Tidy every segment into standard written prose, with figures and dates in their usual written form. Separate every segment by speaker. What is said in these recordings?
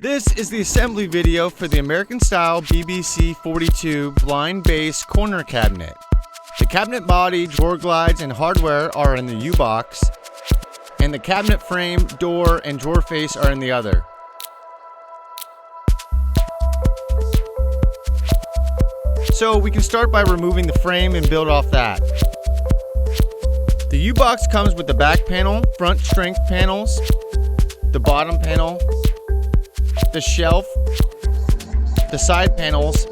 Speaker 1: This is the assembly video for the American-style BBC42 blind base corner cabinet. The cabinet body, drawer glides, and hardware are in the U-box, and the cabinet frame, door, and drawer face are in the other. So we can start by removing the frame and build off that. The U-box comes with the back panel, front strength panels, the bottom panel, the shelf, the side panels,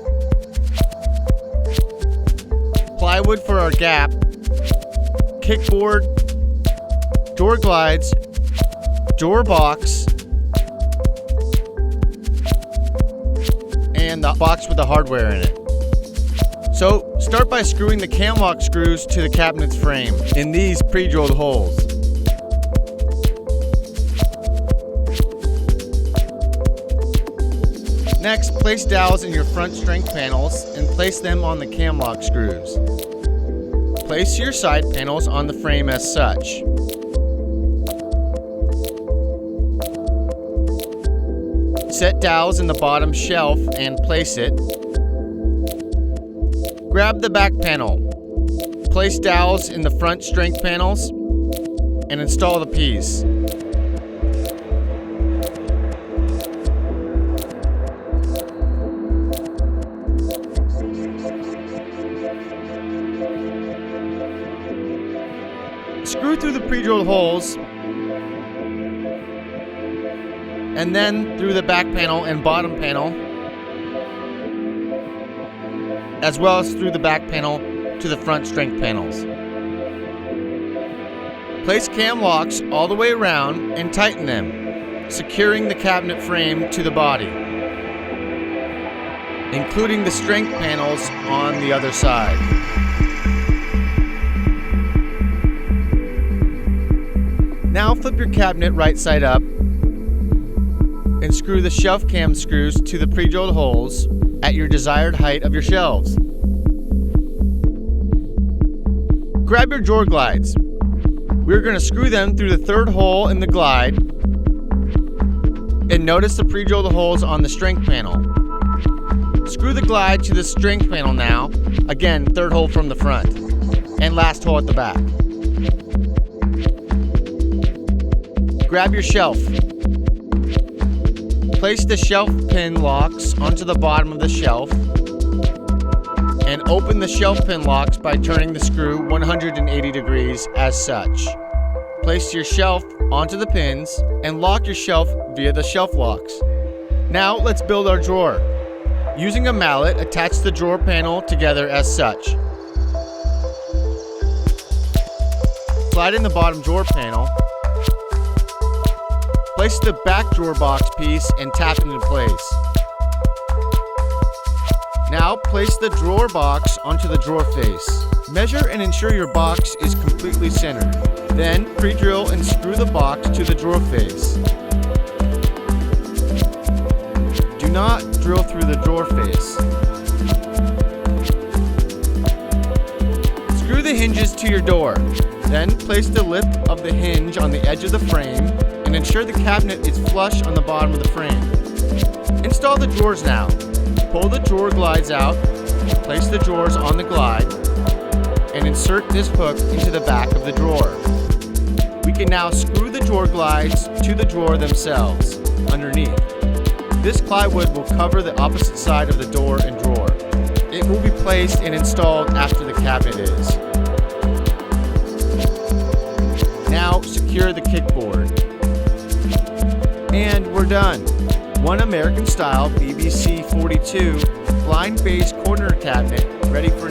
Speaker 1: plywood for our gap, kickboard, door glides, drawer box, and the box with the hardware in it. So start by screwing the cam lock screws to the cabinet's frame in these pre-drilled holes. Next, place dowels in your front strength panels and place them on the cam lock screws. Place your side panels on the frame as such. Set dowels in the bottom shelf and place it. Grab the back panel. Place dowels in the front strength panels and install the piece. Screw through the pre-drilled holes and then through the back panel and bottom panel, as well as through the back panel to the front strength panels. Place cam locks all the way around and tighten them, securing the cabinet frame to the body, including the strength panels on the other side. Now flip your cabinet right side up and screw the shelf cam screws to the pre-drilled holes at your desired height of your shelves. Grab your drawer glides. We're going to screw them through the third hole in the glide, and notice the pre-drilled holes on the strength panel. Screw the glide to the strength panel now, again third hole from the front, and last hole at the back. Grab your shelf. Place the shelf pin locks onto the bottom of the shelf and open the shelf pin locks by turning the screw 180 degrees as such. Place your shelf onto the pins and lock your shelf via the shelf locks. Now let's build our drawer. Using a mallet, attach the drawer panel together as such. Slide in the bottom drawer panel. Place the back drawer box piece and tap it into place. Now place the drawer box onto the drawer face. Measure and ensure your box is completely centered. Then pre-drill and screw the box to the drawer face. Do not drill through the drawer face. Screw the hinges to your door. Then place the lip of the hinge on the edge of the frame and ensure the cabinet is flush on the bottom of the frame. Install the drawers now. Pull the drawer glides out, place the drawers on the glide, and insert this hook into the back of the drawer. We can now screw the drawer glides to the drawer themselves, underneath. This plywood will cover the opposite side of the door and drawer. It will be placed and installed after the cabinet is. Now secure the kickboard. And we're done. One American-style BBC42 blind base corner cabinet ready for